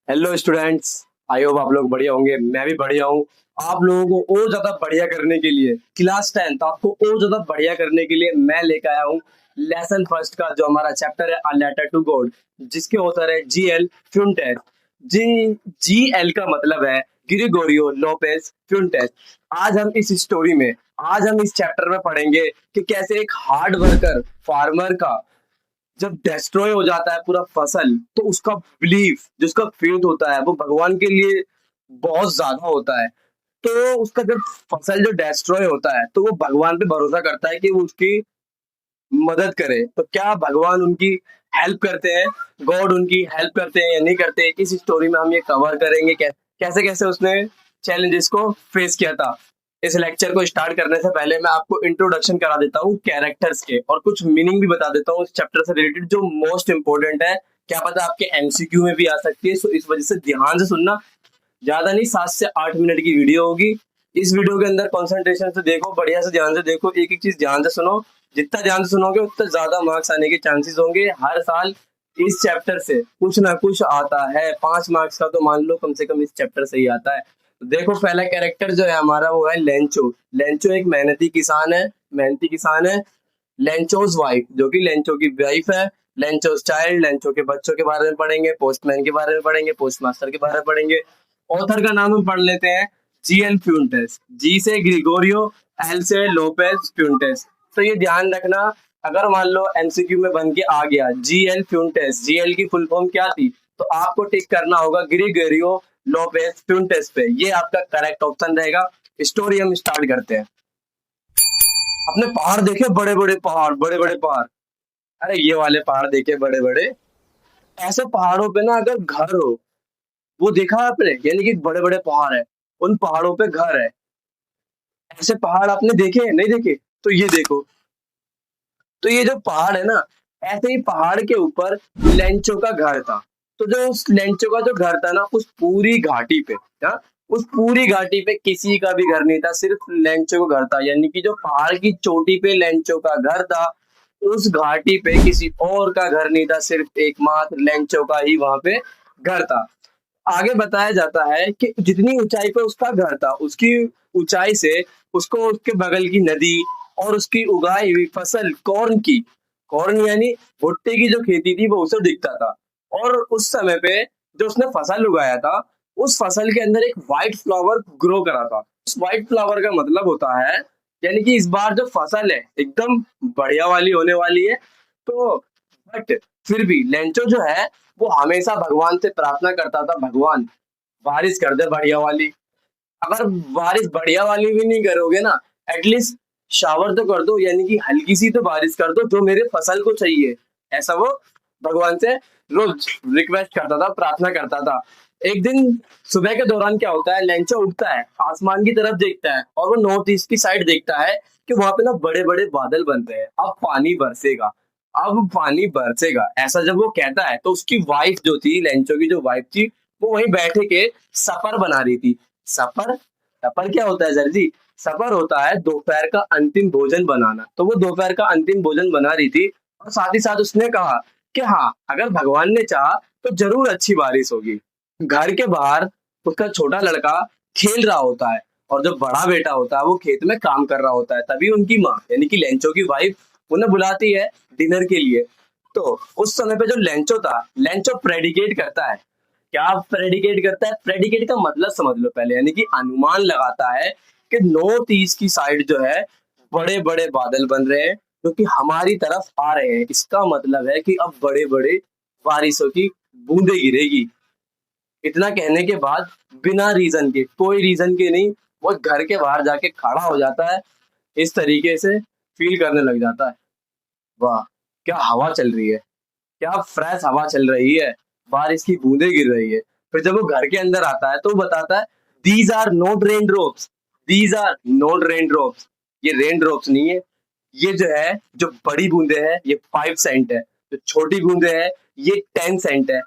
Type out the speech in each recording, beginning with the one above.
Hello students. I hope आप लोग बढ़िया होंगे, मैं भी बढ़िया हूँ। आप लोगों को और ज्यादा बढ़िया करने के लिए क्लास 10 आपको और ज्यादा बढ़िया करने के लिए मैं लेकर आया हूँ लेसन फर्स्ट का जो हमारा चैप्टर है अ लेटर टू गॉड, जिसके ऑथर है जीएल फ्यूंटेस। जी जीएल का मतलब है ग्रिगोरियो लोपेस फ्यूंटेस। आज हम इस स्टोरी में, आज हम इस चैप्टर में पढ़ेंगे कि कैसे एक हार्ड वर्कर फार्मर का जब डिस्ट्रॉय हो जाता है पूरा फसल, तो उसका बिलीफ, जो उसका फेथ होता है, वो भगवान के लिए बहुत ज्यादा होता है। तो उसका जब फसल जो डिस्ट्रॉय होता है, तो वो भगवान पे भरोसा करता है कि वो उसकी मदद करे। तो क्या भगवान उनकी हेल्प करते हैं, गॉड उनकी हेल्प करते हैं या नहीं करते, इस स्टोरी में हम ये कवर करेंगे। कैसे कैसे उसने चैलेंजेस को फेस किया था। इस लेक्चर को स्टार्ट करने से पहले मैं आपको इंट्रोडक्शन करा देता हूँ कैरेक्टर्स के, और कुछ मीनिंग भी बता देता हूँ इस चैप्टर से रिलेटेड जो मोस्ट इंपोर्टेंट है। क्या पता आपके एमसीक्यू में भी आ सकती है, सो इस वजह से ध्यान से सुनना। ज्यादा नहीं, 7 से 8 मिनट की वीडियो होगी। इस वीडियो के अंदर कंसंट्रेशन से देखो, बढ़िया से ध्यान से देखो, एक एक चीज ध्यान से सुनो। जितना ध्यान से सुनोगे उतना ज्यादा मार्क्स आने के चांसेस होंगे। हर साल इस चैप्टर से कुछ ना कुछ आता है। 5 मार्क्स का तो मान लो कम से कम इस चैप्टर से ही आता है। तो देखो, पहला कैरेक्टर जो है हमारा वो है लेंचो। लेंचो एक मेहनती किसान है, मेहनती किसान है। लेंचोस वाइफ, जो कि लेंचो की वाइफ है। लेंचोस चाइल्ड, लेंचो के बच्चों के बारे में पढ़ेंगे, पोस्टमैन के बारे में पढ़ेंगे, पोस्ट मास्टर के बारे में पढ़ेंगे। ऑथर का नाम हम पढ़ लेते हैं जीएल फ्यूंटेस। जी से ग्रिगोरियो, एल से लोपेज फ्यूंटेस। तो ये ध्यान रखना, अगर मान लो एमसीक्यू में बन के आ गया जीएल फ्यूंटेस, जीएल की फुल फॉर्म क्या थी, तो आपको टिक करना होगा ग्रिगोरियो लोपेज फ्यूंटेस पे। ये आपका करेक्ट ऑप्शन रहेगा। स्टोरी हम स्टार्ट करते हैं। अपने पहाड़ देखे, बड़े बड़े पहाड़, बड़े बड़े पहाड़। अरे ये वाले पहाड़ देखे, बड़े बड़े। ऐसे पहाड़ों पे ना अगर घर हो, वो देखा आपने, यानी कि बड़े बड़े पहाड़ है, उन पहाड़ों पे घर है। ऐसे पहाड़ आपने देखे नहीं देखे? तो ये देखो, तो ये जो पहाड़ है ना, ऐसे ही पहाड़ के ऊपर लेंचो का घर था। तो जो उस लेंचो का जो घर था ना, उस पूरी घाटी पे, हाँ, उस पूरी घाटी पे किसी का भी घर नहीं था, सिर्फ लेंचो का घर था। यानी कि जो पहाड़ की चोटी पे लेंचो का घर था, उस घाटी पे किसी और का घर नहीं था, सिर्फ एकमात्र लेंचो का ही वहां पे घर था। आगे बताया जाता है कि जितनी ऊंचाई पे उसका घर था, उसकी ऊंचाई से उसको उसके बगल की नदी और उसकी उगाई हुई फसल कॉर्न की, कॉर्न यानी भुट्टे की जो खेती थी, वो उसे दिखता था। और उस समय पे जो उसने फसल उगाया था, उस फसल के अंदर एक व्हाइट फ्लावर ग्रो करा था। उस व्हाइट फ्लावर का मतलब होता है, यानी कि इस बार जो फसल है एकदम बढ़िया वाली होने वाली है। तो बट फिर भी लेंचो जो है, वो हमेशा भगवान से प्रार्थना करता था, भगवान बारिश कर दे बढ़िया वाली। अगर बारिश बढ़िया वाली भी नहीं करोगे ना, एटलीस्ट शावर तो कर दो, यानी कि हल्की सी तो बारिश कर दो जो मेरे फसल को चाहिए। ऐसा वो भगवान से रोज रिक्वेस्ट करता था, प्रार्थना करता था। एक दिन सुबह के दौरान क्या होता है, लेंचो उठता है, आसमान की तरफ देखता है, और वो नॉर्थ ईस्ट की साइड देखता है कि वहां पे ना बड़े बड़े बादल बन रहे हैं, अब पानी बरसेगा, अब पानी बरसेगा। ऐसा जब वो कहता है, तो उसकी वाइफ जो थी, लेंचो की जो वाइफ थी, वो वहीं बैठे के सफर बना रही थी। सफर, सफर क्या होता है सर जी? सफर होता है दोपहर का अंतिम भोजन बनाना। तो वो दोपहर का अंतिम भोजन बना रही थी, और साथ ही साथ उसने कहा कि हाँ, अगर भगवान ने चाहा तो जरूर अच्छी बारिश होगी। घर के बाहर उसका छोटा लड़का खेल रहा होता है, और जो बड़ा बेटा होता है वो खेत में काम कर रहा होता है। तभी उनकी माँ, यानी कि लेंचो की वाइफ, उन्हें बुलाती है डिनर के लिए। तो उस समय पे जो लेंचो था, लेंचो प्रेडिकेट करता है। क्या प्रेडिकेट करता है? प्रेडिकेट का मतलब समझ लो पहले, यानी कि अनुमान लगाता है कि नॉर्थ ईस्ट की साइड जो है बड़े बड़े बादल बन रहे हैं, जो कि हमारी तरफ आ रहे हैं। इसका मतलब है कि अब बड़े बड़े बारिशों की बूंदे गिरेगी। इतना कहने के बाद बिना रीजन के, कोई रीजन के नहीं, वो घर के बाहर जाके खड़ा हो जाता है, इस तरीके से फील करने लग जाता है, वाह क्या हवा चल रही है, क्या फ्रेश हवा चल रही है, बारिश की बूंदें गिर रही है। फिर जब वो घर के अंदर आता है, तो वो बताता है, these are not rain drops, these are not rain drops. ये रेन ड्रॉप्स नहीं है, ये जो है, जो बड़ी बूंदे हैं ये 5 सेंट है, जो छोटी बूंदे हैं ये 10 सेंट है।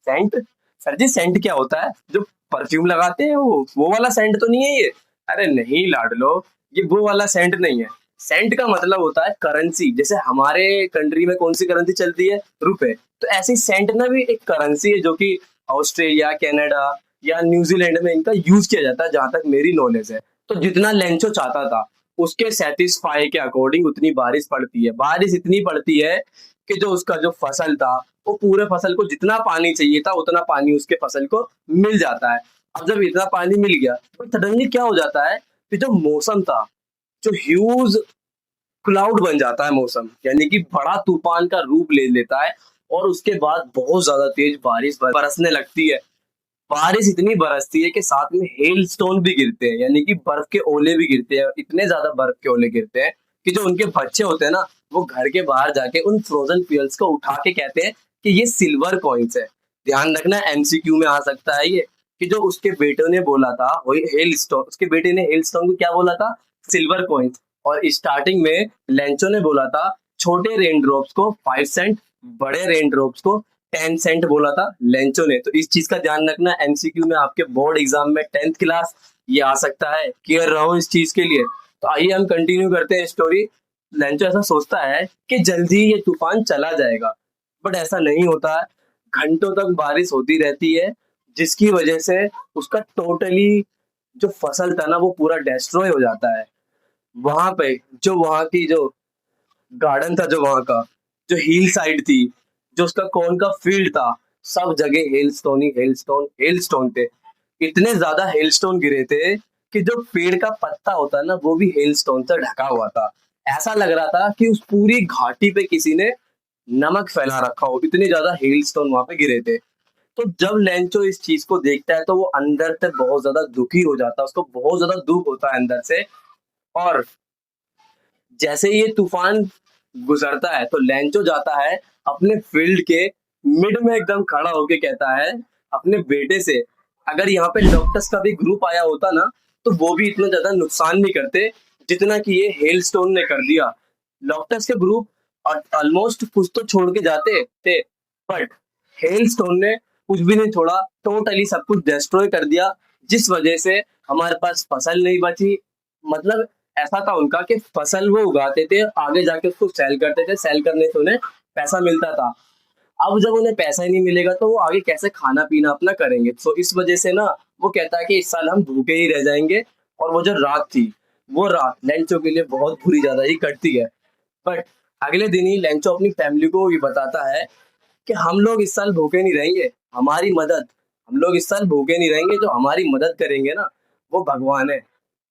सेंट? सर जी सेंट क्या होता है? जो परफ्यूम लगाते हैं वो वाला सेंट तो नहीं है ये? अरे नहीं लाडलो, ये वो वाला सेंट नहीं है। सेंट का मतलब होता है करेंसी। जैसे हमारे कंट्री में कौन सी करेंसी चलती है? रुपए। तो ऐसे ही सेंट ना भी एक करेंसी है, जो कि ऑस्ट्रेलिया, कनाडा या न्यूजीलैंड में इनका यूज किया जाता है, जहां तक मेरी नॉलेज है। तो जितना लेंचो चाहता था उसके सेटिस्फाई के अकॉर्डिंग उतनी बारिश पड़ती है। बारिश इतनी पड़ती है कि जो उसका जो फसल था, वो पूरे फसल को जितना पानी चाहिए था उतना पानी उसके फसल को मिल जाता है। अब जब इतना पानी मिल गया तो सडनली क्या हो जाता है कि जो मौसम था, जो ह्यूज क्लाउड बन जाता है मौसम, यानी कि बड़ा तूफान का रूप ले लेता है। और उसके बाद बहुत ज्यादा तेज बारिश बरसने लगती है। बारिश इतनी बरसती है कि साथ में हेल स्टोन भी गिरते हैं, यानी कि बर्फ के ओले भी गिरते हैं। इतने ज्यादा बर्फ के ओले गिरते हैं कि जो उनके बच्चे होते हैं ना, वो घर के बाहर जाके उन फ्रोजन पियल्स को उठा के कहते हैं कि ये सिल्वर कॉइन्स है। ध्यान रखना, एमसीक्यू में आ सकता है ये, कि जो उसके बेटे ने बोला था वही हेल स्टोन, उसके बेटे ने हेल स्टोन को क्या बोला था? Silver coins. और स्टार्टिंग में लेंचो ने बोला था छोटे रेन ड्रॉप्स को 5 सेंट, बड़े रेन ड्रॉप्स को 10 सेंट बोला था लेंचो ने। तो इस चीज का ध्यान रखना, एमसीक्यू में आपके बोर्ड एग्जाम में 10th क्लास ये आ सकता है। केयर रहो इस चीज के लिए। तो आइए हम कंटिन्यू करते हैं स्टोरी। लेंचो ऐसा सोचता है कि जल्दी ही ये तूफान चला जाएगा, बट ऐसा नहीं होता है। घंटों तक बारिश होती रहती है, जिसकी वजह से उसका टोटली जो फसल था ना वो पूरा डिस्ट्रॉय हो जाता है। वहां पे जो वहां की जो गार्डन था, जो वहां का जो हिल साइड थी, जो उसका कॉर्न का फील्ड था, सब जगह हेलस्टोन ही हेलस्टोन हेलस्टोन थे। इतने ज्यादा हेलस्टोन गिरे थे कि जो पेड़ का पत्ता होता है ना वो भी हेलस्टोन से ढका हुआ था। ऐसा लग रहा था कि उस पूरी घाटी पे किसी ने नमक फैला रखा हो, इतने ज्यादा हेलस्टोन वहां पे गिरे थे। तो जब लेंचो इस चीज को देखता है तो वो अंदर से बहुत ज्यादा दुखी हो जाता है, उसको बहुत ज्यादा दुख होता है अंदर से। और जैसे ये तूफान गुजरता है तो लेंचो जाता है अपने फील्ड के मिड में एकदम खड़ा होके कहता है अपने बेटे से, अगर यहाँ पे डॉक्टर्स का भी ग्रुप आया होता ना तो वो भी इतना ज्यादा नुकसान नहीं करते जितना कि ये हेलस्टोन ने कर दिया। डॉक्टर्स के ग्रुप ऑलमोस्ट कुछ तो छोड़ के जाते थे, बट हेलस्टोन ने कुछ भी नहीं छोड़ा, टोटली सब कुछ डिस्ट्रॉय कर दिया, जिस वजह से हमारे पास फसल नहीं बची। मतलब ऐसा था उनका कि फसल वो उगाते थे, आगे जाके उसको सेल करते थे, सेल करने से उन्हें पैसा मिलता था। अब जब उन्हें पैसा ही नहीं मिलेगा तो वो आगे कैसे खाना पीना अपना करेंगे? तो इस वजह से ना वो कहता है कि इस साल हम भूखे ही रह जाएंगे। और वो जो रात थी, वो रात लेंचो के लिए बहुत बुरी ज्यादा ही कटती है। बट अगले दिन ही लेंचो अपनी फैमिली को ये बताता है कि हम लोग इस साल भूखे नहीं रहेंगे, हमारी मदद, हम लोग इस साल भूखे नहीं रहेंगे, जो हमारी मदद करेंगे ना वो भगवान है।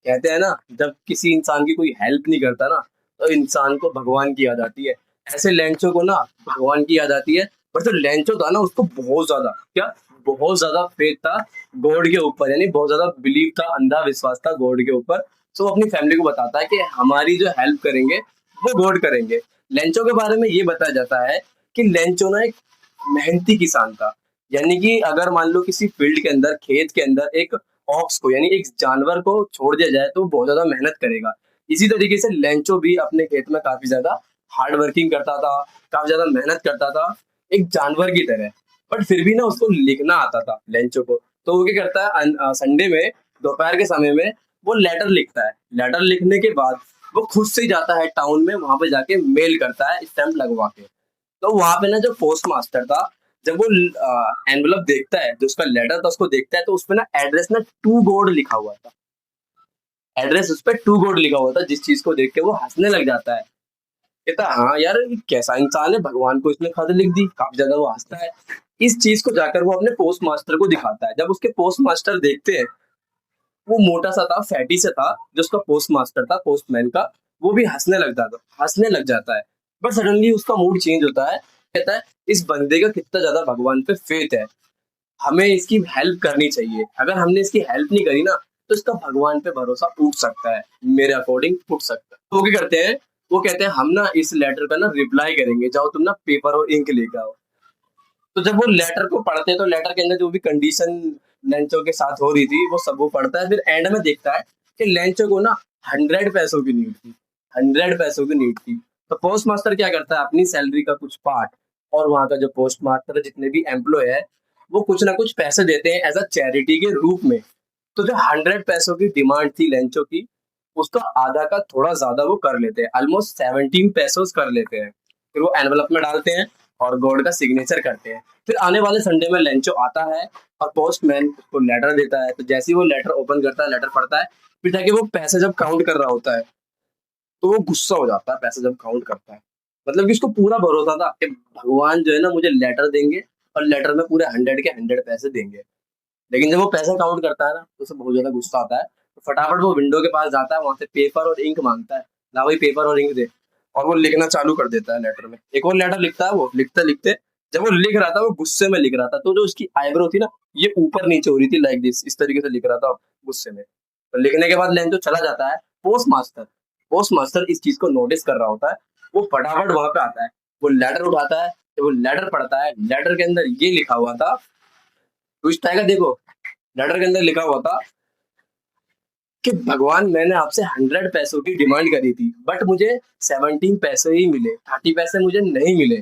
कहते हैं ना, जब किसी इंसान की कोई हेल्प नहीं करता ना तो इंसान को भगवान की याद आती है। ऐसे लेंचो को ना भगवान की याद आती है। पर जो लेंचो था ना उसको बहुत ज्यादा क्या, बहुत ज्यादा फेथ था गॉड के ऊपर, यानी बहुत ज्यादा बिलीव था, अंधा विश्वास था गॉड के ऊपर। तो वो अपनी फैमिली को बताता है कि हमारी जो हेल्प करेंगे वो गॉड करेंगे। लेंचो के बारे में ये बताया जाता है कि लेंचो ना एक मेहनती किसान था। यानी कि अगर मान लो किसी फील्ड के अंदर, खेत के अंदर एक ऑक्स को यानी एक जानवर को छोड़ दिया जाए तो वो बहुत ज्यादा मेहनत करेगा। इसी तरीके से लेंचो भी अपने खेत में काफी ज्यादा हार्ड वर्किंग करता था, काफी ज्यादा मेहनत करता था, एक जानवर की तरह। बट फिर भी ना उसको लिखना आता था लेंचो को। तो वो क्या करता है, संडे में दोपहर के समय में वो लेटर लिखता है। लेटर लिखने के बाद वो खुद से ही जाता है टाउन में, वहां पे जाके मेल करता है स्टैंप लगवा के। तो वहां पे ना जो पोस्ट मास्टर था, जब वो एनवलप देखता है, जो उसका लेटर था उसको देखता है, तो उसपे ना एड्रेस ना टू गोड लिखा हुआ था। एड्रेस उस पर टू गोड लिखा हुआ था, जिस चीज को देख के वो हंसने लग जाता है। कहता है हाँ यार ये कैसा इंसान है, भगवान को इसने खत लिख दी। काफी ज्यादा वो हंसता है। इस चीज को जाकर वो अपने पोस्ट मास्टर को दिखाता है। जब उसके पोस्ट मास्टर देखते हैं, वो मोटा सा था, फैटी से था, जो उसका पोस्ट मास्टर था, पोस्टमैन का, वो भी हंसने लग जाता है। बट सडनली उसका मूड चेंज होता है। कहता है इस बंदे का कितना ज्यादा भगवान पे फेथ है, हमें इसकी हेल्प करनी चाहिए। अगर हमने इसकी हेल्प नहीं करी ना तो इसका भगवान पे भरोसा उठ सकता है, मेरे अकॉर्डिंग उठ सकता है। तो वो क्या करते हैं, वो कहते हैं हम ना इस लेटर का ना रिप्लाई करेंगे, जाओ तुम ना पेपर और इंक लेकर आओ। तो जब वो लेटर को पढ़ते हैं तो लेटर के अंदर जो भी कंडीशन लेंचो के साथ हो रही थी वो सब वो पढ़ता है। फिर एंड में देखता है कि लेंचो को ना 100 पैसों की नीड थी, 100 पैसों की नीड थी। तो पोस्ट मास्टर क्या करता है, अपनी सैलरी का कुछ पार्ट और वहां का जो पोस्ट मास्टर है, जितने भी एम्प्लॉय है, वो कुछ ना कुछ पैसे देते हैं एज अ चैरिटी के रूप में। तो जो 100 पैसों की डिमांड थी लेंचो की, उसका आधा का थोड़ा ज्यादा वो कर लेते हैं, ऑलमोस्ट 17 पैसों कर लेते हैं। फिर वो एनवलप में डालते हैं और गॉड का सिग्नेचर करते हैं। फिर आने वाले संडे में लेंचो आता है और पोस्टमैन उसको लेटर देता है। तो जैसे ही वो लेटर ओपन करता है, लेटर पढ़ता है, फिर जाके वो पैसे जब काउंट कर रहा होता है तो वो गुस्सा हो जाता है पैसे जब काउंट करता है। मतलब कि उसको पूरा भरोसा था कि भगवान जो है ना मुझे लेटर देंगे और लेटर में पूरे 100 के 100 पैसे देंगे। लेकिन जब वो पैसे काउंट करता है ना तो उसे बहुत ज्यादा गुस्सा आता है। तो फटाफट वो विंडो के पास जाता है, वहां से पेपर और इंक मांगता है, ला भाई पेपर और इंक दे। और वो लिखना चालू कर देता है लेटर में। एक और लेटर लिखता है, वो लिखते लिखते जब वो लिख रहा था वो गुस्से में लिख रहा था, तो जो उसकी आईब्रो थी ना ये ऊपर नीचे हो रही थी, लाइक दिस, इस तरीके से लिख रहा था गुस्से में। तो लिखने के बाद लेंचो चला जाता है। पोस्ट मास्टर पोस्ट मास्टर इस चीज को नोटिस कर रहा होता है। वो फटाफट वहां पे आता है, वो लेटर उठाता है, जब वो लेटर पढ़ता है लेटर के अंदर ये लिखा हुआ था, ट्विस्ट आएगा देखो। लेटर के अंदर लिखा हुआ था कि भगवान मैंने आपसे 100 पैसों की डिमांड करी थी बट मुझे 17 पैसे ही मिले, 30 पैसे मुझे नहीं मिले।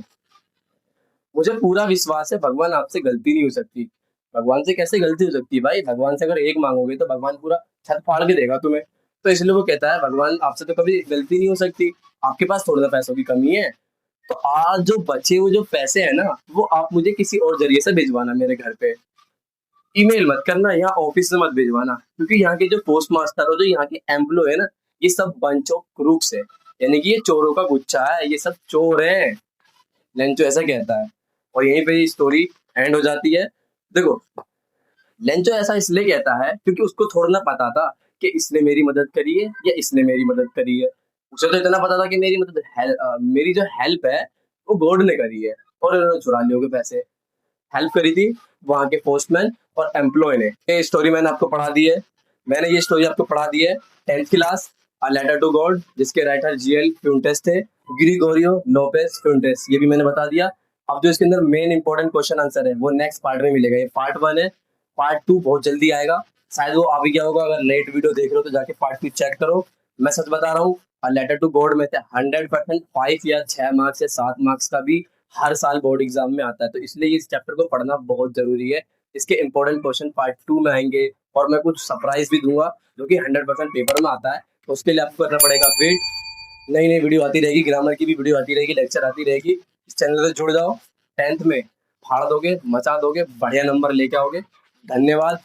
मुझे पूरा विश्वास है भगवान आपसे गलती नहीं हो सकती। भगवान से कैसे गलती हो सकती है भाई, भगवान से अगर एक मांगोगे तो भगवान पूरा छत फाड़ के देगा तुम्हें। तो इसलिए वो कहता है भगवान आपसे तो कभी गलती नहीं हो सकती, आपके पास थोड़ा सा पैसों की कमी है। तो आज जो बचे हुए जो पैसे है ना वो आप मुझे किसी और जरिए से भिजवाना मेरे घर पे। ईमेल मत करना, यहाँ ऑफिस से मत भिजवाना, क्योंकि यहाँ के जो पोस्ट मास्टर और जो यहाँ के एम्प्लॉय है ना ये सब बंच ऑफ क्रूक्स है, यानी कि ये चोरों का गुच्छा है, ये सब चोर है। लेंचो ऐसा कहता है और यहीं पे स्टोरी एंड हो जाती है। देखो लेंचो ऐसा इसलिए कहता है क्योंकि उसको थोड़ा ना पता था कि इसने मेरी मदद करी है या इसने मेरी मदद करी है। उसे तो इतना पता था कि मेरी जो हेल्प है वो गॉड ने करी है और इन्होंने चुरा लिए होंगे पैसे। हेल्प करी थी वहां के पोस्टमैन और एम्प्लॉय ने। ये स्टोरी मैंने आपको पढ़ा दी है, मैंने ये स्टोरी आपको पढ़ा दी है 10th class, a letter to God, जिसके राइटर जीएल फ्यूंटेस थे, ग्रिगोरियो लोपेस फ्यूंटेस, ये भी मैंने बता दिया। अब जो इसके अंदर मेन इंपॉर्टेंट क्वेश्चन आंसर है वो नेक्स्ट पार्ट में मिलेगा। ये पार्ट 1 है, पार्ट 2 बहुत जल्दी आएगा, शायद वो आ भी गया होगा। अगर लेट वीडियो देख रहे हो तो जाके पार्ट 2 चेक करो। मैं सच बता रहा हूँ, अ लेटर टू गॉड में से 100% 5 या 6 मार्क्स या 7 मार्क्स का भी हर साल बोर्ड एग्जाम में आता है। तो इसलिए इस चैप्टर को पढ़ना बहुत जरूरी है। इसके इंपॉर्टेंट क्वेश्चन पार्ट 2 में आएंगे और मैं कुछ सरप्राइज भी दूंगा जो कि 100% पेपर में आता है। तो उसके लिए आपको करना पड़ेगा वेट। नई नई वीडियो आती रहेगी, ग्रामर की भी वीडियो आती रहेगी, लेक्चर आती रहेगी। इस चैनल से जुड़ जाओ, 10th में फाड़ दोगे, मचा दोगे, बढ़िया नंबर लेके आओगे। धन्यवाद।